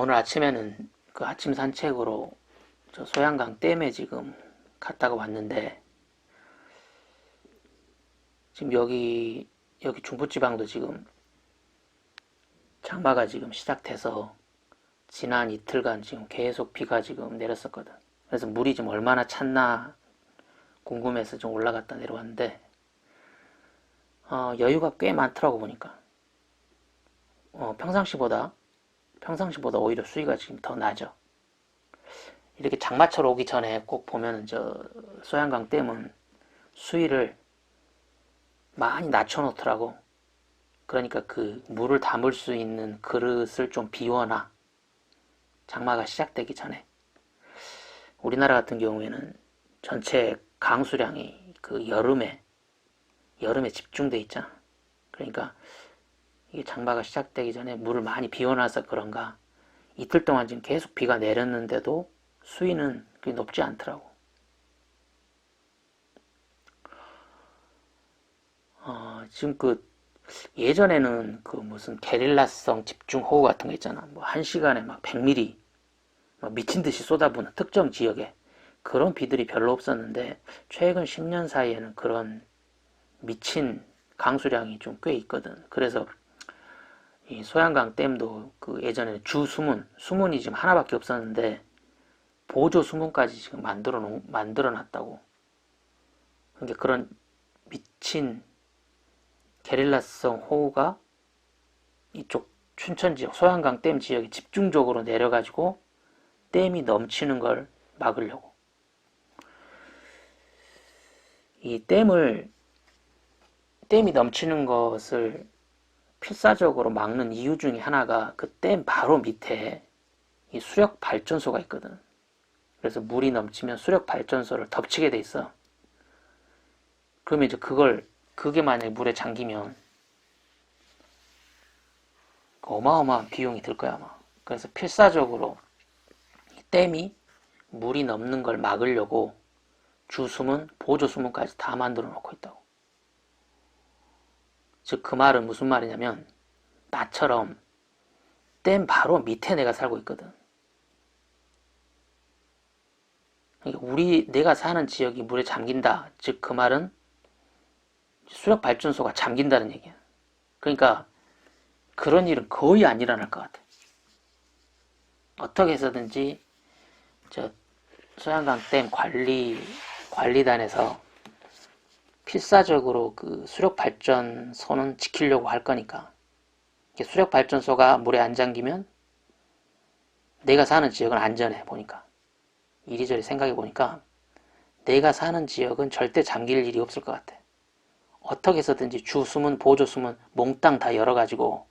오늘 아침에는 그 아침 산책으로 저 소양강 댐에 지금 갔다가 왔는데, 지금 여기 중부지방도 지금 장마가 지금 시작돼서 지난 이틀간 지금 계속 비가 지금 내렸었거든. 그래서 물이 좀 얼마나 찼나 궁금해서 좀 올라갔다 내려왔는데, 여유가 꽤 많더라고 보니까. 평상시보다 오히려 수위가 지금 더 낮아. 이렇게 장마철 오기 전에 꼭 보면은 저 소양강 댐은 수위를 많이 낮춰놓더라고. 그러니까 그 물을 담을 수 있는 그릇을 좀 비워놔. 장마가 시작되기 전에. 우리나라 같은 경우에는 전체 강수량이 그 여름에 집중돼 있잖아. 그러니까 이게 장마가 시작되기 전에 물을 많이 비워놔서 그런가 이틀 동안 지금 계속 비가 내렸는데도 수위는 그렇게 높지 않더라고. 지금 그 예전에는 그 무슨 게릴라성 집중호우 같은 거 있잖아. 뭐 한 시간에 막 100mm 막 미친 듯이 쏟아부는 특정 지역에 그런 비들이 별로 없었는데, 최근 10년 사이에는 그런 미친 강수량이 좀 꽤 있거든. 그래서 이 소양강 댐도 그 예전에 주 수문이 지금 하나밖에 없었는데 보조 수문까지 지금 만들어 놨다고. 그러니까 그런 미친 게릴라성 호우가 이쪽 춘천 지역, 소양강 댐 지역에 집중적으로 내려가지고 댐이 넘치는 걸 막으려고. 이 댐이 넘치는 것을 필사적으로 막는 이유 중에 하나가 그 댐 바로 밑에 이 수력 발전소가 있거든. 그래서 물이 넘치면 수력 발전소를 덮치게 돼 있어. 그러면 이제 그게 만약에 물에 잠기면 어마어마한 비용이 들 거야, 아마. 그래서 필사적으로 이 댐이 물이 넘는 걸 막으려고 주수문, 보조수문까지 다 만들어 놓고 있다고. 즉, 그 말은 무슨 말이냐면, 나처럼 댐 바로 밑에 내가 살고 있거든. 그러니까 내가 사는 지역이 물에 잠긴다. 즉, 그 말은 수력 발전소가 잠긴다는 얘기야. 그러니까 그런 일은 거의 안 일어날 것 같아. 어떻게 해서든지 저 소양강 댐 관리단에서 필사적으로 그 수력 발전소는 지키려고 할 거니까. 수력 발전소가 물에 안 잠기면 내가 사는 지역은 안전해 보니까. 이리저리 생각해 보니까 내가 사는 지역은 절대 잠길 일이 없을 것 같아. 어떻게 해서든지 주수문, 보조수문 몽땅 다 열어가지고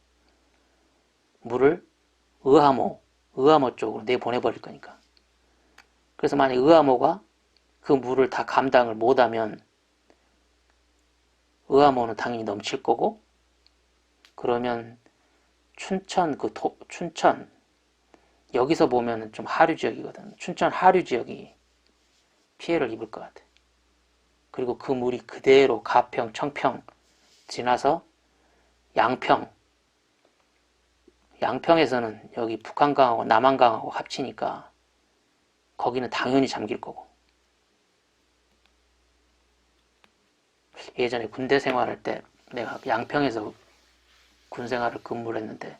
물을 의암호 쪽으로 내보내버릴 거니까. 그래서 만약 의암호가 그 물을 다 감당을 못하면 의암호는 당연히 넘칠 거고, 그러면 춘천 여기서 보면 좀 하류 지역이거든. 춘천 하류 지역이 피해를 입을 것 같아. 그리고 그 물이 그대로 가평, 청평 지나서 양평에서는 여기 북한강하고 남한강하고 합치니까 거기는 당연히 잠길 거고. 예전에 군대 생활할 때 내가 양평에서 군 생활을 근무를 했는데,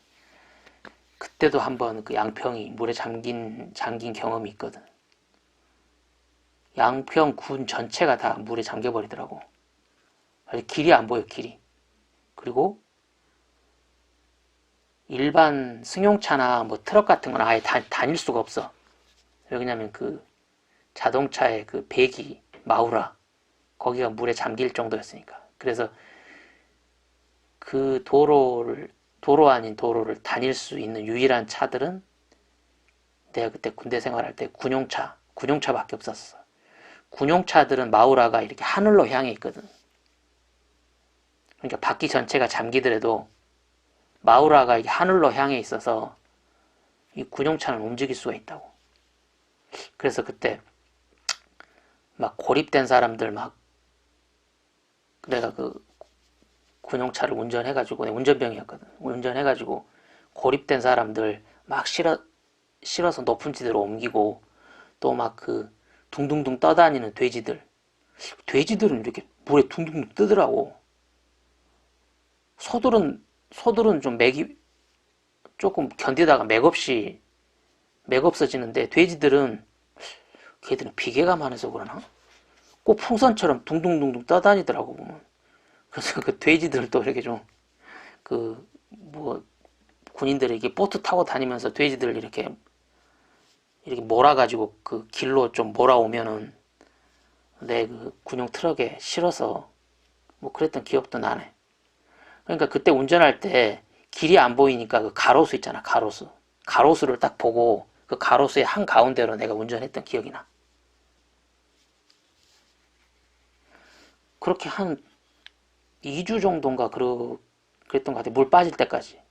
그때도 한번 그 양평이 물에 잠긴 경험이 있거든. 양평 군 전체가 다 물에 잠겨버리더라고. 길이 안 보여, 길이. 그리고 일반 승용차나 뭐 트럭 같은 건 아예 다닐 수가 없어. 왜냐면 그 자동차의 그 배기, 마우라, 거기가 물에 잠길 정도였으니까. 그래서 그 도로 아닌 도로를 다닐 수 있는 유일한 차들은 내가 그때 군대 생활할 때 군용차밖에 없었어. 군용차들은 마우라가 이렇게 하늘로 향해 있거든. 그러니까 바퀴 전체가 잠기더라도 마우라가 이게 하늘로 향해 있어서 이 군용차는 움직일 수가 있다고. 그래서 그때 막 고립된 사람들 내가 그 군용차를 운전해가지고, 내가 운전병이었거든. 운전해가지고 고립된 사람들 막 실어서 높은 지대로 옮기고, 또 막 그 둥둥둥 떠다니는 돼지들은 이렇게 물에 둥둥둥 뜨더라고. 소들은 좀 맥이 조금 견디다가 맥 없어지는데, 돼지들은 걔들은 비계가 많아서 그러나? 꼭 풍선처럼 둥둥둥둥 떠다니더라고 보면. 그래서 그 돼지들도 이렇게 좀 그 뭐 군인들이 이렇게 보트 타고 다니면서 돼지들을 이렇게 몰아가지고 그 길로 좀 몰아오면은 내 그 군용 트럭에 실어서 뭐 그랬던 기억도 나네. 그러니까 그때 운전할 때 길이 안 보이니까 그 가로수 있잖아, 가로수. 가로수를 딱 보고 그 가로수의 한 가운데로 내가 운전했던 기억이 나. 그렇게 한 2주 정도인가 그랬던 것 같아. 물 빠질 때까지.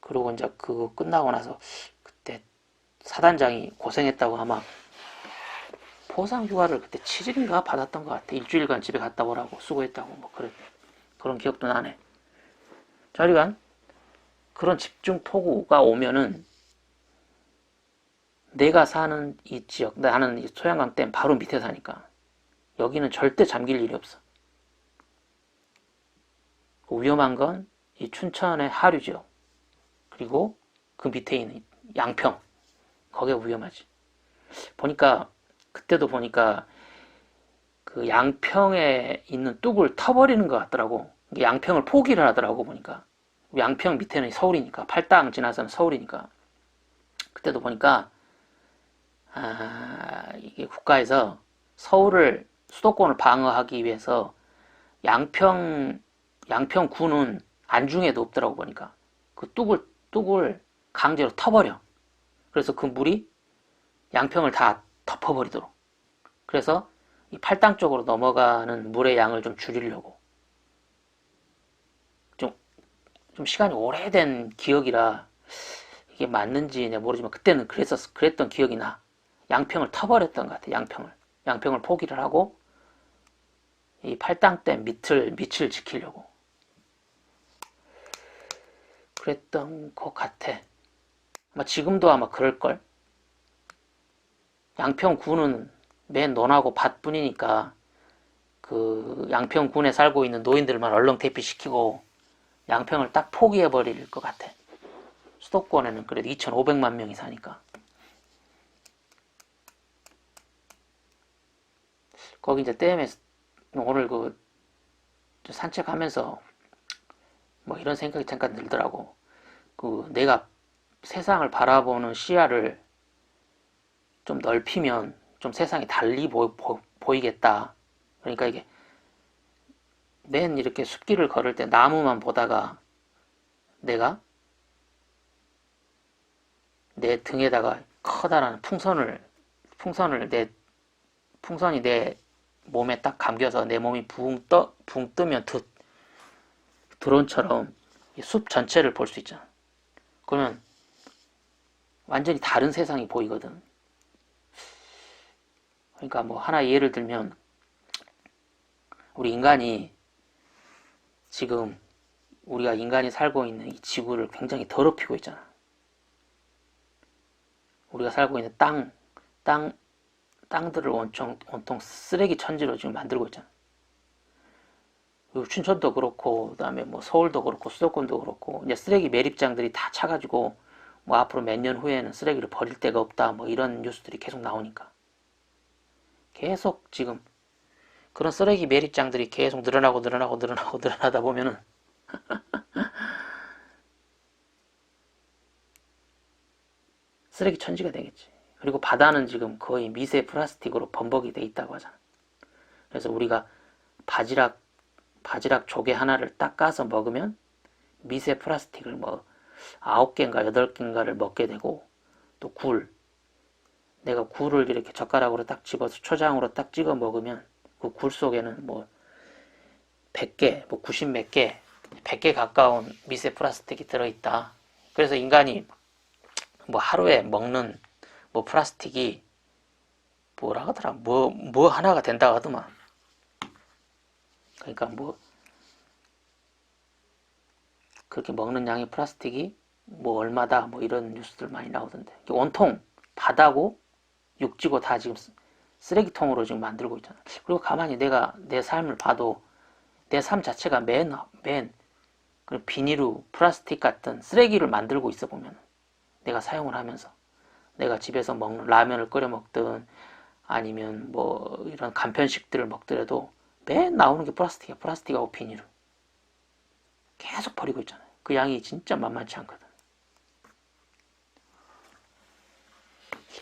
그러고 이제 그거 끝나고 나서 그때 사단장이 고생했다고 아마 포상 휴가를 그때 7일인가 받았던 것 같아. 일주일간 집에 갔다 오라고 수고했다고 뭐 그런 기억도 나네. 자리간 그런 집중 폭우가 오면은 내가 사는 이 지역, 나는 이 소양강 댐 바로 밑에 사니까 여기는 절대 잠길 일이 없어. 위험한 건 이 춘천의 하류 지역, 그리고 그 밑에 있는 양평, 거기가 위험하지. 보니까 그때도 보니까 그 양평에 있는 뚝을 터버리는 것 같더라고. 양평을 포기를 하더라고 보니까. 양평 밑에는 서울이니까, 팔당 지나서는 서울이니까. 그때도 보니까 이게 국가에서 서울을 수도권을 방어하기 위해서 양평구는 안중에도 없더라고 보니까. 그 뚝을 강제로 터버려. 그래서 그 물이 양평을 다 덮어버리도록. 그래서 이 팔당 쪽으로 넘어가는 물의 양을 좀 줄이려고. 좀 시간이 오래된 기억이라 이게 맞는지 내가 모르지만 그때는 그랬던 기억이 나. 양평을 터버렸던 것 같아. 양평을 포기를 하고 이 팔당댐 밑을 지키려고 그랬던 것 같아. 아마 지금도 아마 그럴걸. 양평군은 맨 논하고 밭뿐이니까 그 양평군에 살고 있는 노인들만 얼렁 대피시키고 양평을 딱 포기해버릴 것 같아. 수도권에는 그래도 2,500만 명이 사니까. 거기 이제 댐에 오늘 그 산책하면서 뭐 이런 생각이 잠깐 들더라고. 그 내가 세상을 바라보는 시야를 좀 넓히면 좀 세상이 달리 보이겠다. 그러니까 이게 맨 이렇게 숲길을 걸을 때 나무만 보다가 내가 내 등에다가 커다란 풍선이 내 몸에 딱 감겨서 내 몸이 붕 뜨면 드론처럼 숲 전체를 볼 수 있잖아. 그러면 완전히 다른 세상이 보이거든. 그러니까 뭐 하나 예를 들면 우리 인간이 지금 우리가 인간이 살고 있는 이 지구를 굉장히 더럽히고 있잖아. 우리가 살고 있는 땅들을 온통 쓰레기 천지로 지금 만들고 있잖아. 춘천도 그렇고, 그 다음에 뭐 서울도 그렇고, 수도권도 그렇고, 이제 쓰레기 매립장들이 다 차가지고, 뭐 앞으로 몇 년 후에는 쓰레기를 버릴 데가 없다, 뭐 이런 뉴스들이 계속 나오니까. 계속 지금 그런 쓰레기 매립장들이 계속 늘어나다 보면은, 쓰레기 천지가 되겠지. 그리고 바다는 지금 거의 미세 플라스틱으로 범벅이 돼 있다고 하잖아. 그래서 우리가 바지락 조개 하나를 딱 까서 먹으면 미세 플라스틱을 뭐 9개인가 8개인가를 먹게 되고, 또 내가 굴을 이렇게 젓가락으로 딱 집어서 초장으로 딱 찍어 먹으면 그 굴 속에는 뭐 100개, 뭐 90 몇 개, 100개 가까운 미세 플라스틱이 들어있다. 그래서 인간이 뭐 하루에 먹는 뭐 플라스틱이 뭐라 하더라, 뭐 하나가 된다 하더만. 그러니까 뭐 그렇게 먹는 양의 플라스틱이 뭐 얼마다 뭐 이런 뉴스들 많이 나오던데, 온통 바다고 육지고 다 지금 쓰레기통으로 지금 만들고 있잖아. 그리고 가만히 내가 내 삶을 봐도 내 삶 자체가 맨 그 비닐로 플라스틱 같은 쓰레기를 만들고 있어. 보면 내가 사용을 하면서 내가 집에서 먹는 라면을 끓여 먹든 아니면 뭐 이런 간편식들을 먹더라도 맨 나오는 게 플라스틱이야. 플라스틱하고 비닐을 계속 버리고 있잖아요. 그 양이 진짜 만만치 않거든.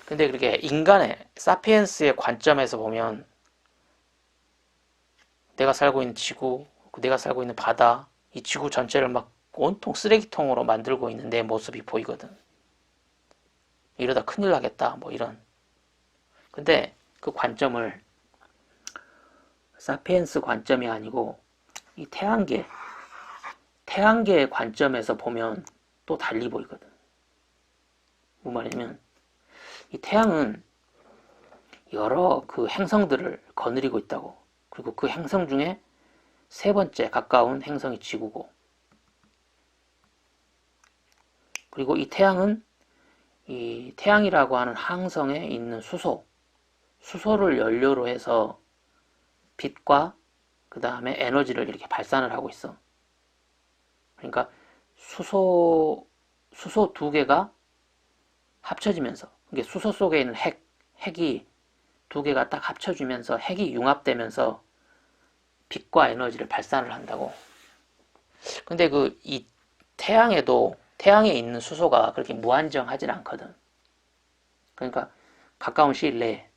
근데 그렇게 인간의 사피엔스의 관점에서 보면 내가 살고 있는 지구, 내가 살고 있는 바다, 이 지구 전체를 막 온통 쓰레기통으로 만들고 있는 내 모습이 보이거든. 이러다 큰일 나겠다, 뭐 이런. 근데 그 관점을 사피엔스 관점이 아니고 이 태양계의 관점에서 보면 또 달리 보이거든. 뭐 말이냐면 이 태양은 여러 그 행성들을 거느리고 있다고. 그리고 그 행성 중에 세 번째 가까운 행성이 지구고, 그리고 이 태양은 이 태양이라고 하는 항성에 있는 수소를 연료로 해서 빛과 그 다음에 에너지를 이렇게 발산을 하고 있어. 그러니까 수소 두 개가 합쳐지면서, 이게 수소 속에 있는 핵이 두 개가 딱 합쳐지면서 핵이 융합되면서 빛과 에너지를 발산을 한다고. 근데 이 태양에 있는 수소가 그렇게 무한정하진 않거든. 그러니까 가까운 시일 내에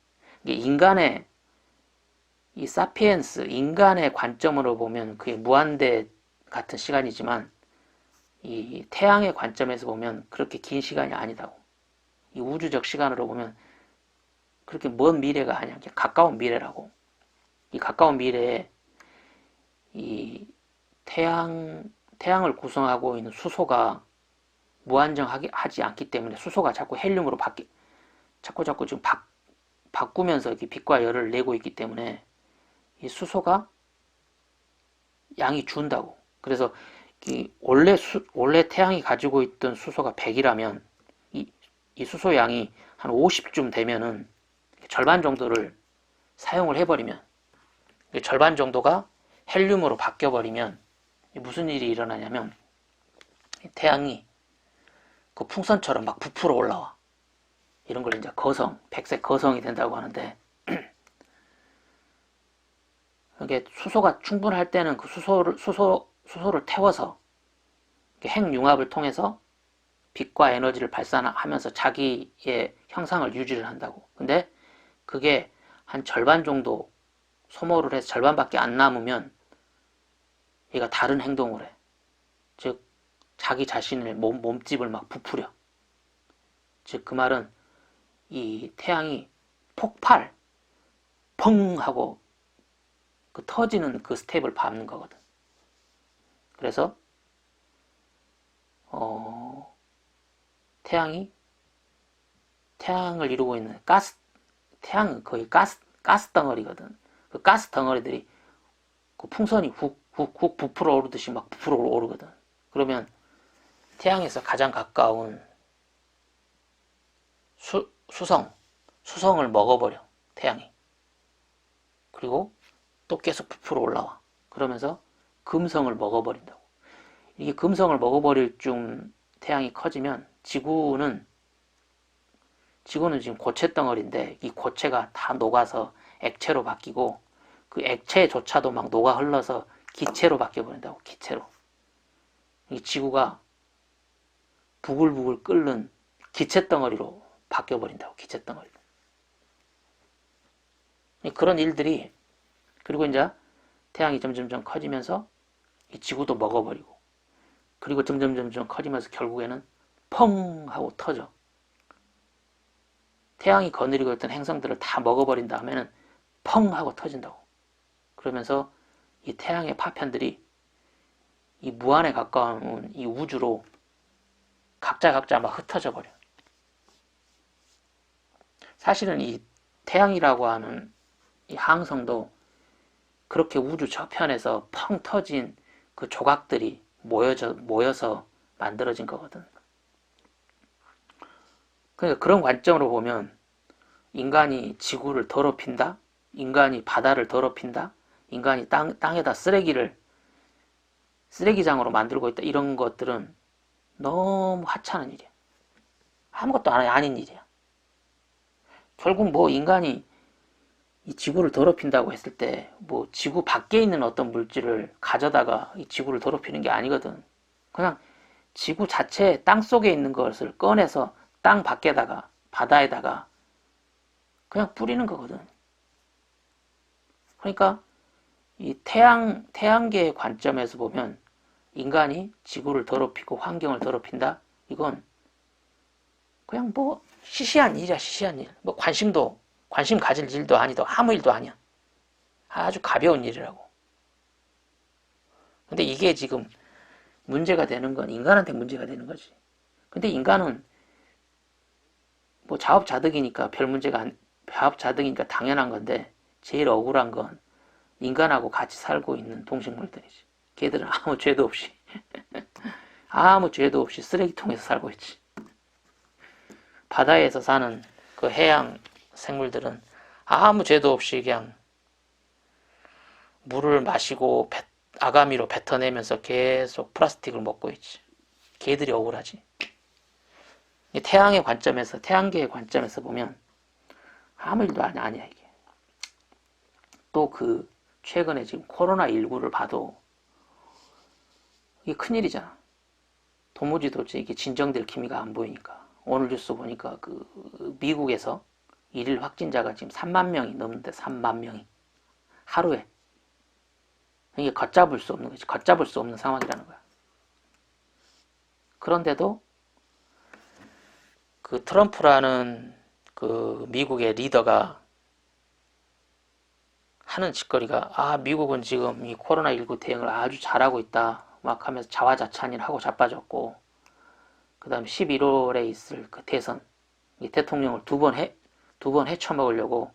인간의 이 사피엔스, 인간의 관점으로 보면 그게 무한대 같은 시간이지만 이 태양의 관점에서 보면 그렇게 긴 시간이 아니다고. 이 우주적 시간으로 보면 그렇게 먼 미래가 아니야. 그냥 가까운 미래라고. 이 가까운 미래에 이 태양을 구성하고 있는 수소가 무한정하지 않기 때문에 수소가 자꾸 헬륨으로 자꾸 지금 바꾸면서 이렇게 빛과 열을 내고 있기 때문에 이 수소가 양이 준다고. 그래서 원래 태양이 가지고 있던 수소가 100이라면 이 수소 양이 한 50쯤 되면은 절반 정도를 사용을 해버리면, 절반 정도가 헬륨으로 바뀌어버리면 무슨 일이 일어나냐면 태양이 그 풍선처럼 막 부풀어 올라와. 이런 걸 이제 백색 거성이 된다고 하는데, 이게 수소가 충분할 때는 그 수소를 태워서 핵융합을 통해서 빛과 에너지를 발산하면서 자기의 형상을 유지를 한다고. 근데 그게 한 절반 정도 소모를 해서 절반밖에 안 남으면 얘가 다른 행동을 해. 즉 자기 자신의 몸집을 막 부풀려. 즉 그 말은 이 태양이 펑 하고 그 터지는 그 스텝을 밟는 거거든. 그래서 태양을 이루고 있는 태양은 거의 가스 덩어리거든. 그 가스 덩어리들이 그 풍선이 훅 부풀어 오르듯이 막 부풀어 오르거든. 그러면 태양에서 가장 가까운 수성을 먹어버려, 태양이. 그리고 또 계속 부풀어 올라와. 그러면서 금성을 먹어버린다고. 이게 금성을 먹어버릴 쯤 태양이 커지면 지구는 지금 고체 덩어리인데 이 고체가 다 녹아서 액체로 바뀌고 그 액체조차도 막 녹아 흘러서 기체로 바뀌어버린다고. 기체로. 이 지구가 부글부글 끓는 기체 덩어리로 바뀌어버린다고. 기체 덩어리로. 그런 일들이, 그리고 이제 태양이 점점점 커지면서 이 지구도 먹어버리고, 그리고 점점점 커지면서 결국에는 펑 하고 터져. 태양이 거느리고 있던 행성들을 다 먹어버린 다음에는 펑 하고 터진다고. 그러면서 이 태양의 파편들이 이 무한에 가까운 이 우주로 각자 막 흩어져 버려. 사실은 이 태양이라고 하는 이 항성도 그렇게 우주 저편에서 펑 터진 그 조각들이 모여서 만들어진 거거든. 그러니까 그런 관점으로 보면 인간이 지구를 더럽힌다? 인간이 바다를 더럽힌다? 인간이 땅에다 쓰레기장으로 만들고 있다? 이런 것들은 너무 하찮은 일이야. 아무것도 아닌 일이야. 결국 뭐 인간이 이 지구를 더럽힌다고 했을 때 뭐 지구 밖에 있는 어떤 물질을 가져다가 이 지구를 더럽히는 게 아니거든. 그냥 지구 자체 땅 속에 있는 것을 꺼내서 땅 밖에다가 바다에다가 그냥 뿌리는 거거든. 그러니까 이 태양계의 관점에서 보면 인간이 지구를 더럽히고 환경을 더럽힌다? 이건 그냥 뭐 시시한 일이야, 시시한 일. 뭐 관심 가질 일도 아니도 아무 일도 아니야. 아주 가벼운 일이라고. 근데 이게 지금 문제가 되는 건 인간한테 문제가 되는 거지. 근데 인간은 뭐 자업자득이니까 자업자득이니까 당연한 건데 제일 억울한 건 인간하고 같이 살고 있는 동식물들이지. 걔들은 아무 죄도 없이 쓰레기통에서 살고 있지. 바다에서 사는 그 해양 생물들은 아무 죄도 없이 그냥 물을 마시고 아가미로 뱉어내면서 계속 플라스틱을 먹고 있지. 걔들이 억울하지. 태양계의 관점에서 보면 아무 일도 아니야 이게. 또 그 최근에 지금 코로나19를 봐도 이게 큰일이잖아. 도무지 이게 진정될 기미가 안 보이니까. 오늘 뉴스 보니까 그 미국에서 일일 확진자가 지금 3만 명이 넘는데 3만 명이 하루에. 이게 걷잡을 수 없는 거지. 걷잡을 수 없는 상황이라는 거야. 그런데도 그 트럼프라는 그 미국의 리더가 하는 짓거리가 미국은 지금 이 코로나19 대응을 아주 잘하고 있다 막 하면서 자화자찬하고 자빠졌고, 그 다음에 11월에 있을 그 대선 이 대통령을 두 번 헤쳐먹으려고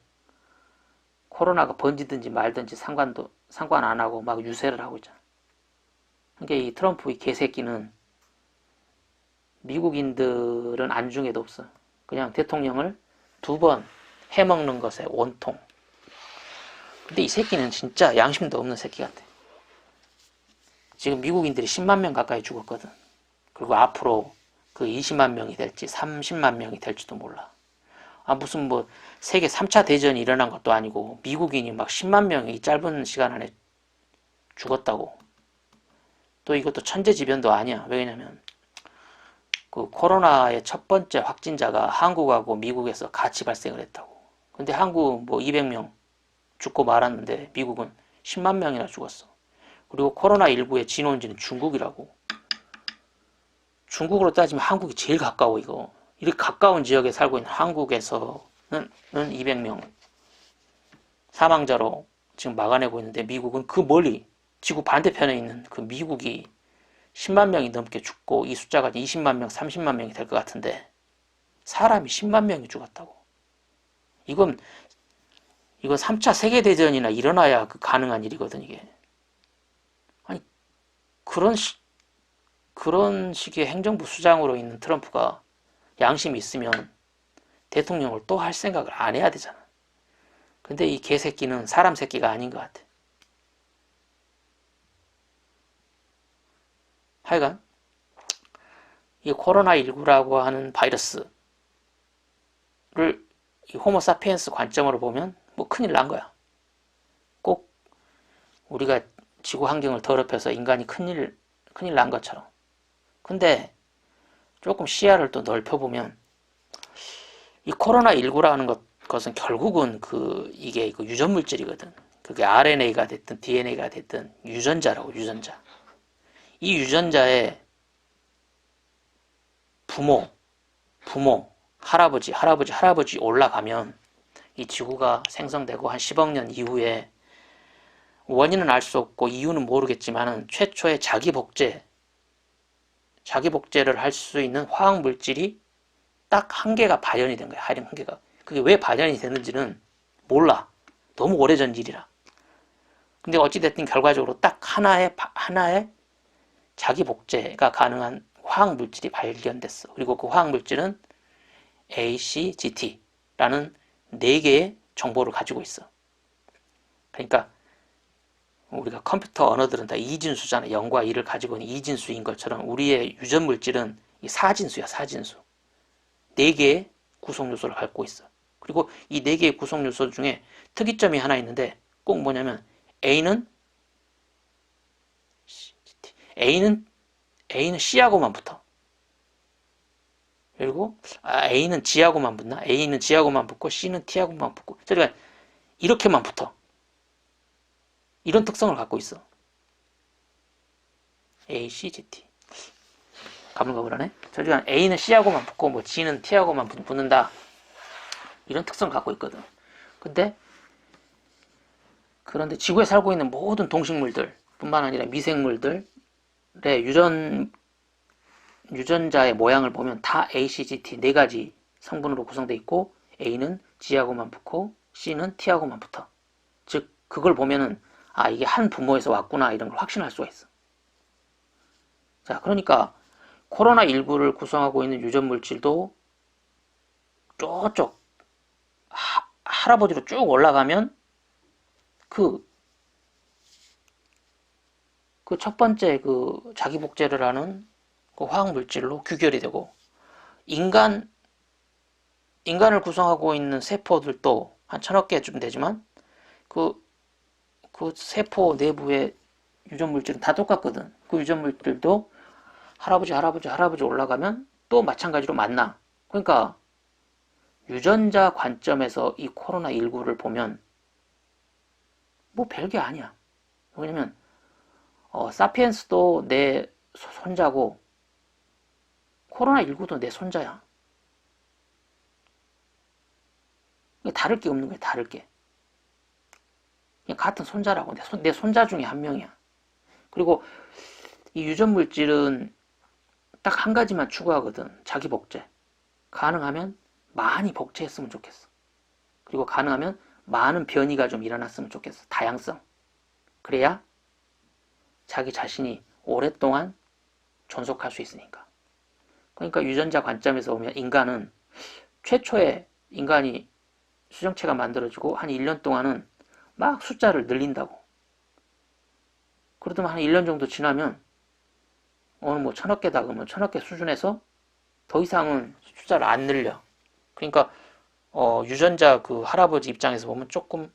코로나가 번지든지 말든지 상관 안 하고 막 유세를 하고 있잖아. 그러니까 이 트럼프 이 개새끼는 미국인들은 안중에도 없어. 그냥 대통령을 두 번 해먹는 것에 원통. 근데 이 새끼는 진짜 양심도 없는 새끼 같아. 지금 미국인들이 10만 명 가까이 죽었거든. 그리고 앞으로 그 20만 명이 될지 30만 명이 될지도 몰라. 무슨 뭐 세계 3차 대전이 일어난 것도 아니고 미국인이 막 10만 명이 이 짧은 시간 안에 죽었다고. 또 이것도 천재지변도 아니야. 왜냐면 그 코로나의 첫 번째 확진자가 한국하고 미국에서 같이 발생을 했다고. 근데 한국 뭐 200명 죽고 말았는데 미국은 10만 명이나 죽었어. 그리고 코로나19의 진원지는 중국이라고. 중국으로 따지면 한국이 제일 가까워 이거. 이렇게 가까운 지역에 살고 있는 한국에서는 200명 사망자로 지금 막아내고 있는데 미국은 그 멀리 지구 반대편에 있는 그 미국이 10만 명이 넘게 죽고 이 숫자가 20만 명, 30만 명이 될 것 같은데 사람이 10만 명이 죽었다고. 이건 3차 세계대전이나 일어나야 그 가능한 일이거든 이게. 아니 그런 식의 행정부 수장으로 있는 트럼프가 양심이 있으면 대통령을 또 할 생각을 안 해야 되잖아. 근데 이 개새끼는 사람 새끼가 아닌 것 같아. 하여간 이 코로나19라고 하는 바이러스를 이 호모사피엔스 관점으로 보면 뭐 큰일 난 거야. 꼭 우리가 지구 환경을 더럽혀서 인간이 큰일 난 것처럼. 근데 조금 시야를 또 넓혀보면 이 코로나19라는 것은 결국은 이게 그 유전물질이거든. 그게 RNA가 됐든 DNA가 됐든 유전자라고, 유전자. 이 유전자에 부모, 할아버지 올라가면 이 지구가 생성되고 한 10억 년 이후에 원인은 알 수 없고 이유는 모르겠지만은 최초의 자기 복제를 할 수 있는 화학 물질이 딱 한 개가 발현이 된 거야. 한 개가. 그게 왜 발현이 됐는지는 몰라. 너무 오래전 일이라. 근데 어찌됐든 결과적으로 딱 하나의 자기 복제가 가능한 화학 물질이 발견됐어. 그리고 그 화학 물질은 A, C, GT라는 4개의 정보를 가지고 있어. 그러니까 우리가 컴퓨터 언어들은 다 이진수잖아. 0과 2를 가지고 있는 이진수인 것처럼 우리의 유전 물질은 이 사진수야, 사진수. 4개의 구성 요소를 갖고 있어. 그리고 이 4개의 구성 요소 중에 특이점이 하나 있는데 꼭 뭐냐면 A는 C하고만 붙어. 그리고 A는 G하고만 붙나? A는 G하고만 붙고 C는 T하고만 붙고. 그러니까 이렇게만 붙어. 이런 특성을 갖고 있어. A, C, G, T. 가물가물하네. 저기가 A는 C하고만 붙고 뭐 G는 T하고만 붙는다. 이런 특성을 갖고 있거든. 그런데 지구에 살고 있는 모든 동식물들 뿐만 아니라 미생물들의 유전자의 모양을 보면 다 A, C, G, T 4가지 성분으로 구성되어 있고 A는 G하고만 붙고 C는 T하고만 붙어. 즉 그걸 보면은 이게 한 부모에서 왔구나 이런 걸 확신할 수가 있어. 자, 그러니까 코로나19를 구성하고 있는 유전 물질도 저쪽 할아버지로 쭉 올라가면 그 첫 번째 그 자기 복제를 하는 그 화학 물질로 규결이 되고 인간을 구성하고 있는 세포들도 한 1000억 개쯤 되지만 그 세포 내부의 유전 물질은 다 똑같거든. 그 유전 물질도 할아버지 올라가면 또 마찬가지로 만나. 그러니까 유전자 관점에서 이 코로나19를 보면 뭐 별게 아니야. 왜냐면 사피엔스도 내 손자고 코로나19도 내 손자야. 다를 게 없는 거야. 다를 게. 그냥 같은 손자라고. 내 손자 중에 한 명이야. 그리고 이 유전 물질은 딱 한 가지만 추구하거든. 자기 복제. 가능하면 많이 복제했으면 좋겠어. 그리고 가능하면 많은 변이가 좀 일어났으면 좋겠어. 다양성. 그래야 자기 자신이 오랫동안 존속할 수 있으니까. 그러니까 유전자 관점에서 보면 인간은 최초에 인간이 수정체가 만들어지고 한 1년 동안은 막 숫자를 늘린다고. 그러더만 한 1년 정도 지나면 오늘 뭐 1000억 개다 그러면 1000억 개 수준에서 더 이상은 숫자를 안 늘려. 그러니까 유전자 그 할아버지 입장에서 보면 조금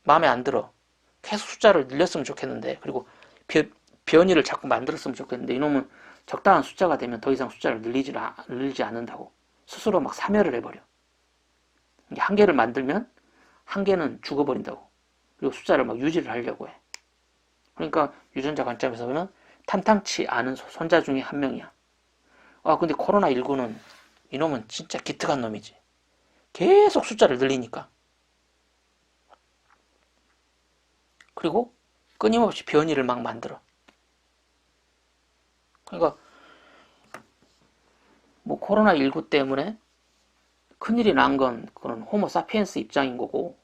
마음에 안 들어. 계속 숫자를 늘렸으면 좋겠는데 그리고 변이를 자꾸 만들었으면 좋겠는데 이놈은 적당한 숫자가 되면 더 이상 숫자를 늘리지 않는다고. 스스로 막 사멸을 해버려. 한 개를 만들면 한 개는 죽어버린다고. 그리고 숫자를 막 유지를 하려고 해. 그러니까 유전자 관점에서 보면 탐탁치 않은 손자 중에 한 명이야. 근데 코로나19는 이놈은 진짜 기특한 놈이지. 계속 숫자를 늘리니까. 그리고 끊임없이 변이를 막 만들어. 그러니까 뭐 코로나19 때문에 큰일이 난 건 그런 호모 사피엔스 입장인 거고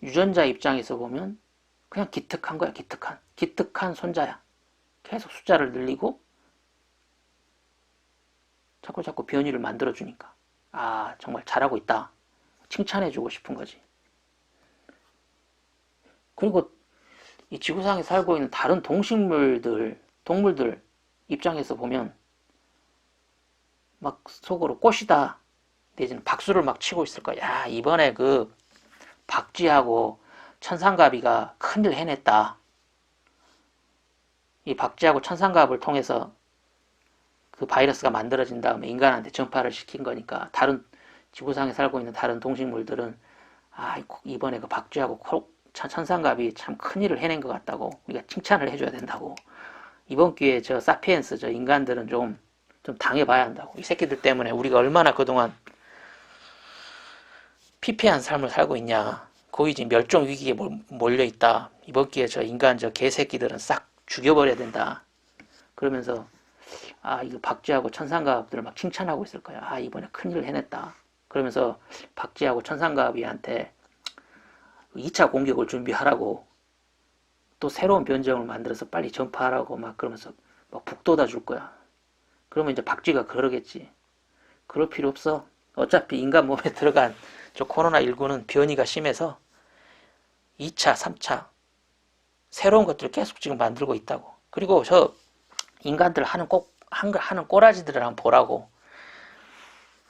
유전자 입장에서 보면 그냥 기특한 거야. 기특한 손자야. 계속 숫자를 늘리고 자꾸 변이를 만들어주니까 정말 잘하고 있다. 칭찬해주고 싶은 거지. 그리고 이 지구상에 살고 있는 다른 동물들 입장에서 보면 막 속으로 꽃이다 내지는 박수를 막 치고 있을 거야. 야, 이번에 그 박쥐하고 천상갑이가 큰일 해냈다. 이 박쥐하고 천상갑을 통해서 그 바이러스가 만들어진 다음에 인간한테 전파를 시킨 거니까 다른 지구상에 살고 있는 다른 동식물들은 이번에 그 박쥐하고 천상갑이 참 큰일을 해낸 것 같다고 우리가 칭찬을 해줘야 된다고. 이번 기회에 저 사피엔스 저 인간들은 좀 당해봐야 한다고. 이 새끼들 때문에 우리가 얼마나 그동안 피폐한 삶을 살고 있냐. 거의 지금 멸종 위기에 몰려있다. 이번 기회에 저 인간 저 개새끼들은 싹 죽여버려야 된다. 그러면서 이거 박쥐하고 천상갑들을 막 칭찬하고 있을 거야. 이번에 큰일을 해냈다. 그러면서 박쥐하고 천상갑이한테 2차 공격을 준비하라고 또 새로운 변종을 만들어서 빨리 전파하라고 막 그러면서 막 북돋아 줄 거야. 그러면 이제 박쥐가 그러겠지. 그럴 필요 없어. 어차피 인간 몸에 들어간 저 코로나19는 변이가 심해서 2차, 3차 새로운 것들을 계속 지금 만들고 있다고. 그리고 저 인간들 하는 꼬라지들을 한번 보라고.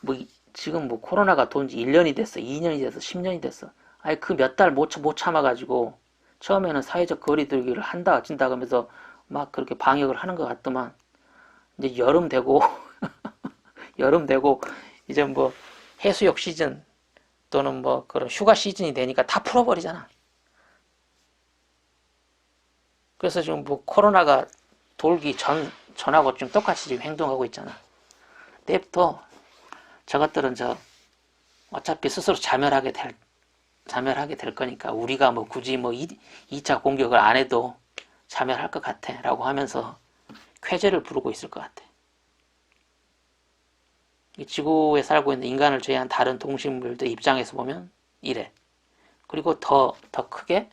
뭐 지금 뭐 코로나가 돈지 1년이 됐어, 2년이 됐어, 10년이 됐어. 아니 그 몇 달 못 참아가지고 처음에는 사회적 거리두기를 한다 어찐다 하면서 막 그렇게 방역을 하는 것 같더만 이제 여름 되고 여름 되고 이제 뭐 해수욕 시즌 또는 뭐 그런 휴가 시즌이 되니까 다 풀어버리잖아. 그래서 지금 뭐 코로나가 돌기 전하고 좀 똑같이 지금 행동하고 있잖아. 내일부터 저것들은 어차피 스스로 자멸하게 될 거니까 우리가 뭐 굳이 뭐 2차 공격을 안 해도 자멸할 것 같아 라고 하면서 쾌재를 부르고 있을 것 같아. 이 지구에 살고 있는 인간을 제외한 다른 동식물들 입장에서 보면 이래. 그리고 더 크게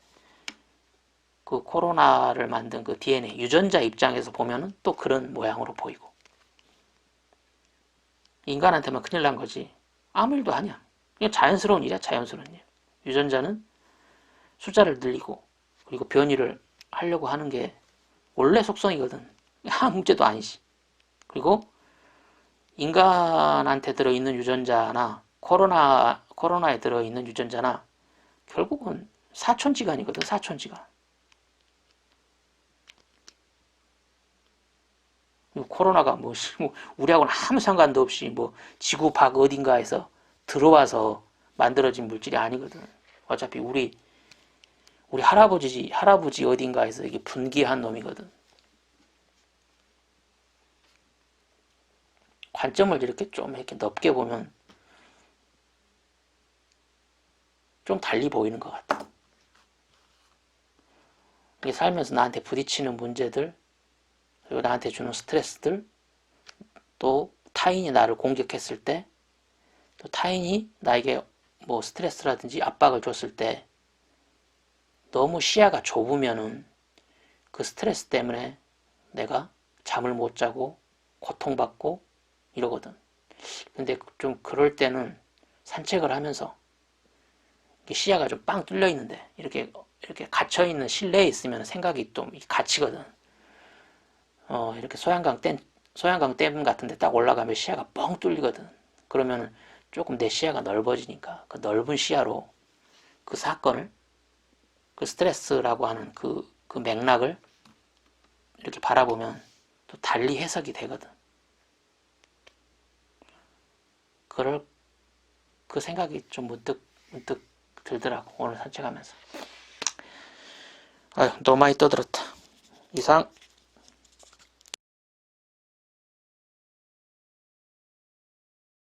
그 코로나를 만든 그 DNA 유전자 입장에서 보면은 또 그런 모양으로 보이고. 인간한테만 큰일 난 거지 아무 일도 아니야. 그냥 자연스러운 일이야. 자연스러운 일. 유전자는 숫자를 늘리고 그리고 변이를 하려고 하는 게 원래 속성이거든. 아무 문제도 아니지. 그리고 인간한테 들어있는 유전자나 코로나에 들어있는 유전자나 결국은 사촌지간이거든. 사촌지간. 코로나가 뭐 우리하고는 아무 상관도 없이 뭐 지구 밖 어딘가에서 들어와서 만들어진 물질이 아니거든. 어차피 우리 할아버지 어딘가에서 이게 분기한 놈이거든. 관점을 이렇게 좀 이렇게 넓게 보면 좀 달리 보이는 것 같아. 이게 살면서 나한테 부딪히는 문제들, 그리고 나한테 주는 스트레스들, 또 타인이 나를 공격했을 때, 또 타인이 나에게 뭐 스트레스라든지 압박을 줬을 때 너무 시야가 좁으면은 그 스트레스 때문에 내가 잠을 못 자고 고통받고 이러거든. 근데 좀 그럴 때는 산책을 하면서 시야가 좀 빵 뚫려 있는데 이렇게 갇혀 있는 실내에 있으면 생각이 좀 갇히거든. 이렇게 소양강 댐 같은 데 딱 올라가면 시야가 뻥 뚫리거든. 그러면 조금 내 시야가 넓어지니까 그 넓은 시야로 그 사건을, 그 스트레스라고 하는 그 맥락을 이렇게 바라보면 또 달리 해석이 되거든. 그 생각이 좀 문득 들더라고. 오늘 산책하면서. 아휴, 너무 많이 떠들었다. 이상.